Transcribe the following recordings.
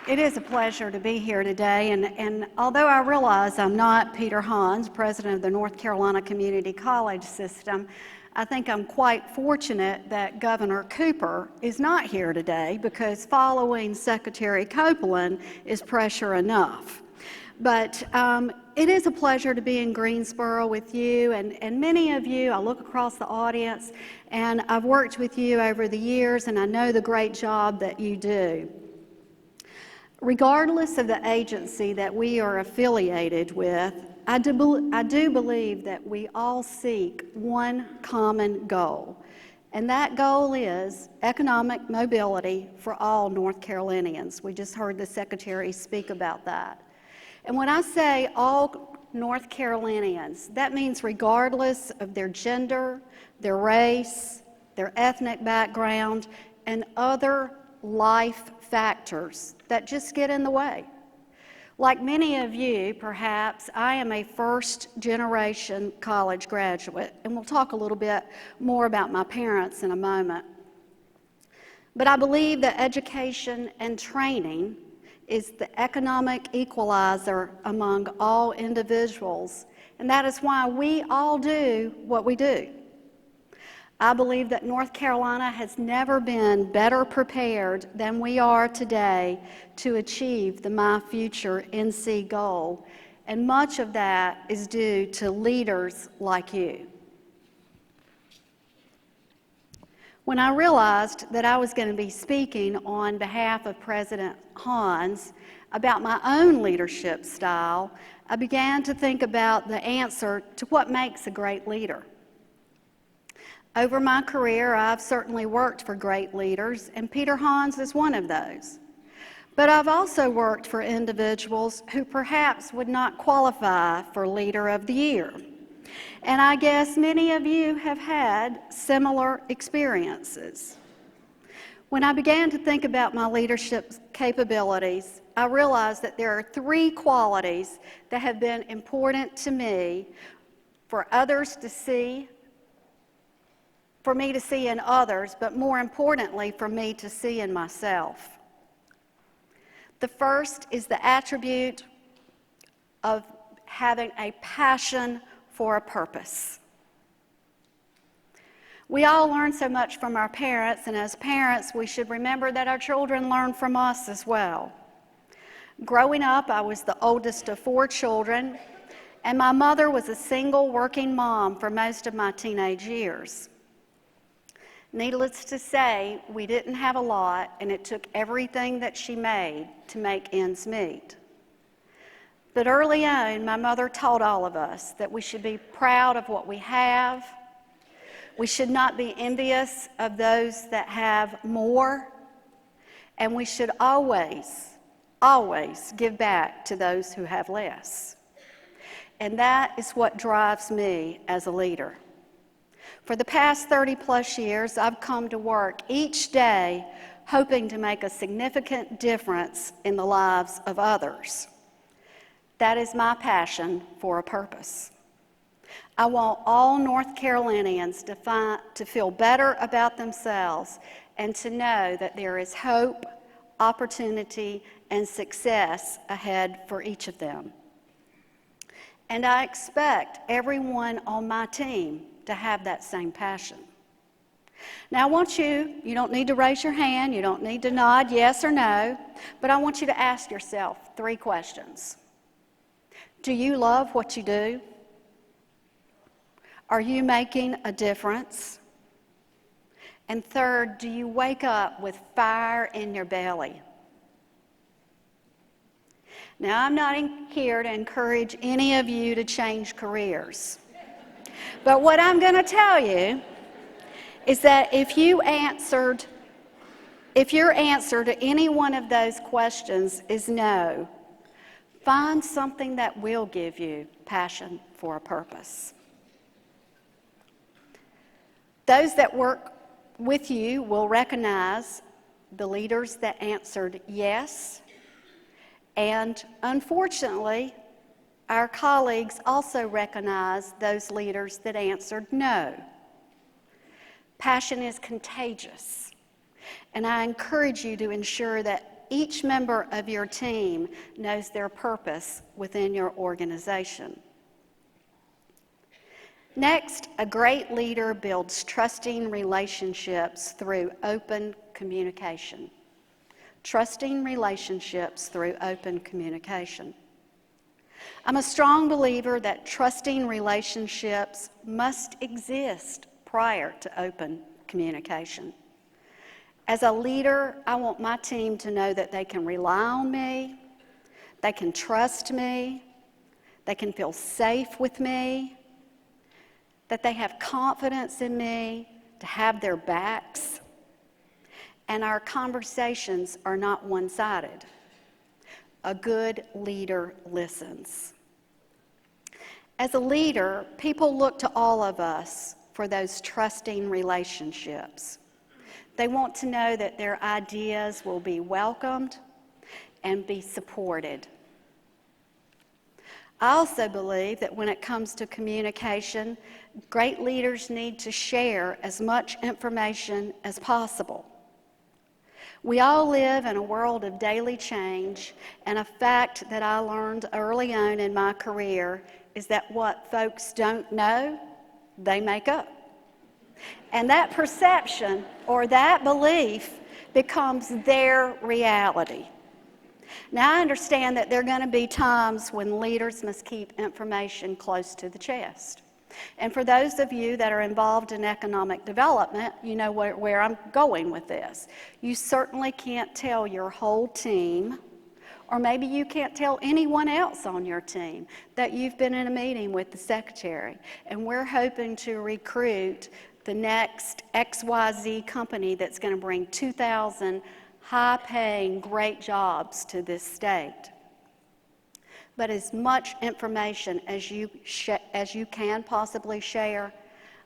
It is a pleasure to be here today, and although I realize I'm not Peter Hans, president of the North Carolina Community College System, I think I'm quite fortunate that Governor Cooper is not here today because following Secretary Copeland is pressure enough. But it is a pleasure to be in Greensboro with you, and many of you, I look across the audience, and I've worked with you over the years, and I know the great job that you do. Regardless of the agency that we are affiliated with, I do believe that we all seek one common goal, and that goal is economic mobility for all North Carolinians. We just heard the Secretary speak about that. And when I say all North Carolinians, that means regardless of their gender, their race, their ethnic background, and other life factors that just get in the way. Like many of you, perhaps, I am a first-generation college graduate, and we'll talk a little bit more about my parents in a moment. But I believe that education and training is the economic equalizer among all individuals, and that is why we all do what we do. I believe that North Carolina has never been better prepared than we are today to achieve the My Future NC goal, and much of that is due to leaders like you. When I realized that I was going to be speaking on behalf of President Hans about my own leadership style, I began to think about the answer to what makes a great leader. Over my career, I've certainly worked for great leaders, and Peter Hans is one of those. But I've also worked for individuals who perhaps would not qualify for Leader of the Year. And I guess many of you have had similar experiences. When I began to think about my leadership capabilities, I realized that there are three qualities that have been important to me for others to see, for me to see in others, but more importantly, for me to see in myself. The first is the attribute of having a passion for a purpose. We all learn so much from our parents, and as parents, we should remember that our children learn from us as well. Growing up, I was the oldest of 4 children, and my mother was a single working mom for most of my teenage years. Needless to say, we didn't have a lot, and it took everything that she made to make ends meet. But early on, my mother taught all of us that we should be proud of what we have. We should not be envious of those that have more, and we should always, always give back to those who have less. And that is what drives me as a leader. For the past 30-plus years, I've come to work each day hoping to make a significant difference in the lives of others. That is my passion for a purpose. I want all North Carolinians to feel better about themselves and to know that there is hope, opportunity, and success ahead for each of them. And I expect everyone on my team to have that same passion. Now I want you don't need to raise your hand, you don't need to nod yes or no, but I want you to ask yourself 3 questions. Do you love what you do? Are you making a difference? And third, do you wake up with fire in your belly? Now, I'm not here to encourage any of you to change careers. But what I'm going to tell you is that if your answer to any one of those questions is no, find something that will give you passion for a purpose. Those that work with you will recognize the leaders that answered yes, and unfortunately, our colleagues also recognize those leaders that answered no. Passion is contagious, and I encourage you to ensure that that each member of your team knows their purpose within your organization. Next, a great leader builds trusting relationships through open communication. Trusting relationships through open communication. I'm a strong believer that trusting relationships must exist prior to open communication. As a leader, I want my team to know that they can rely on me, they can trust me, they can feel safe with me, that they have confidence in me, to have their backs, and our conversations are not one-sided. A good leader listens. As a leader, people look to all of us for those trusting relationships. They want to know that their ideas will be welcomed and be supported. I also believe that when it comes to communication, great leaders need to share as much information as possible. We all live in a world of daily change, and a fact that I learned early on in my career is that what folks don't know, they make up. And that perception or that belief becomes their reality. Now, I understand that there are going to be times when leaders must keep information close to the chest. And for those of you that are involved in economic development, you know where I'm going with this. You certainly can't tell your whole team, or maybe you can't tell anyone else on your team, that you've been in a meeting with the secretary, and we're hoping to recruit the next XYZ company that's going to bring 2,000 high-paying, great jobs to this state. But as much information as you can possibly share,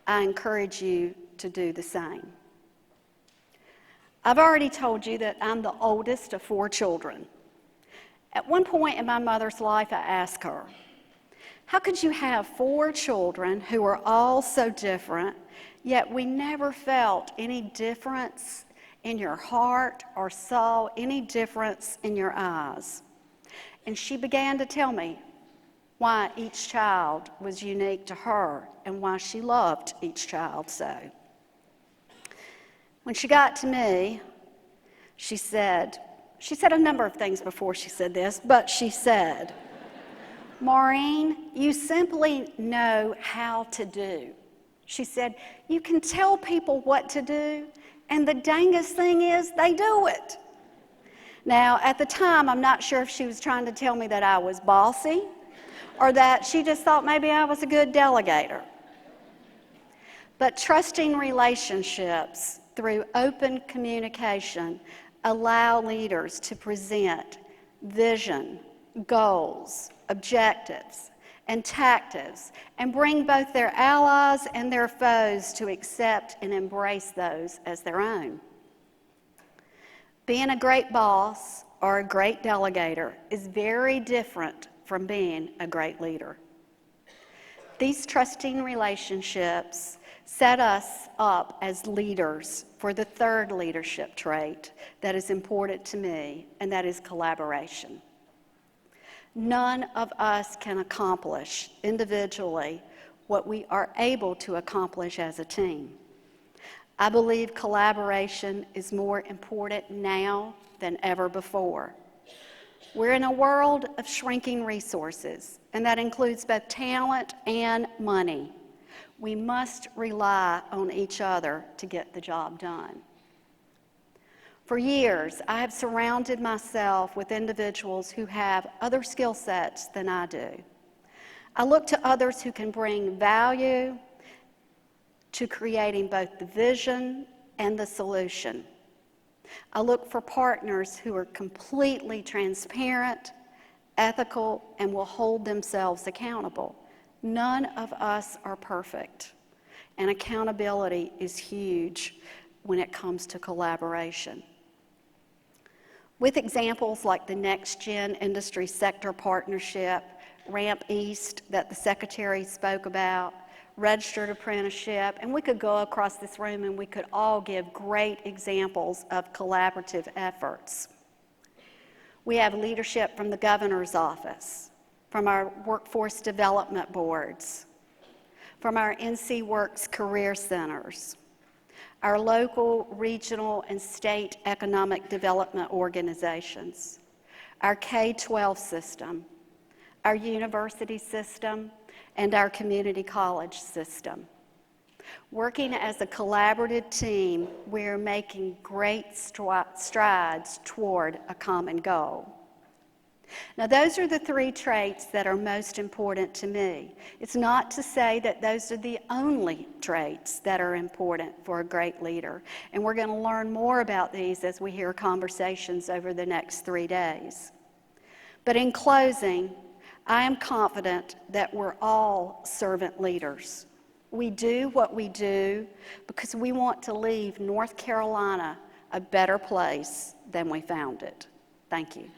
I encourage you to do the same. I've already told you that I'm the oldest of 4 children. At one point in my mother's life, I asked her, how could you have 4 children who are all so different, yet we never felt any difference in your heart or saw any difference in your eyes? And she began to tell me why each child was unique to her and why she loved each child so. When she got to me, she said a number of things before she said this, but she said, Maureen, you simply know how to do. She said, you can tell people what to do, and the dangest thing is they do it. Now, at the time, I'm not sure if she was trying to tell me that I was bossy or that she just thought maybe I was a good delegator. But trusting relationships through open communication allow leaders to present vision, goals, objectives, and tactics, and bring both their allies and their foes to accept and embrace those as their own. Being a great boss or a great delegator is very different from being a great leader. These trusting relationships set us up as leaders for the third leadership trait that is important to me, and that is collaboration. None of us can accomplish individually what we are able to accomplish as a team. I believe collaboration is more important now than ever before. We're in a world of shrinking resources, and that includes both talent and money. We must rely on each other to get the job done. For years, I have surrounded myself with individuals who have other skill sets than I do. I look to others who can bring value to creating both the vision and the solution. I look for partners who are completely transparent, ethical, and will hold themselves accountable. None of us are perfect, and accountability is huge when it comes to collaboration. With examples like the Next Gen Industry Sector Partnership, Ramp East that the Secretary spoke about, registered apprenticeship, and we could go across this room and we could all give great examples of collaborative efforts. We have leadership from the governor's office, from our workforce development boards, from our NCWorks career centers, our local, regional, and state economic development organizations, our K-12 system, our university system, and our community college system. Working as a collaborative team, we are making great strides toward a common goal. Now, those are the three traits that are most important to me. It's not to say that those are the only traits that are important for a great leader, and we're going to learn more about these as we hear conversations over the next 3 days. But in closing, I am confident that we're all servant leaders. We do what we do because we want to leave North Carolina a better place than we found it. Thank you.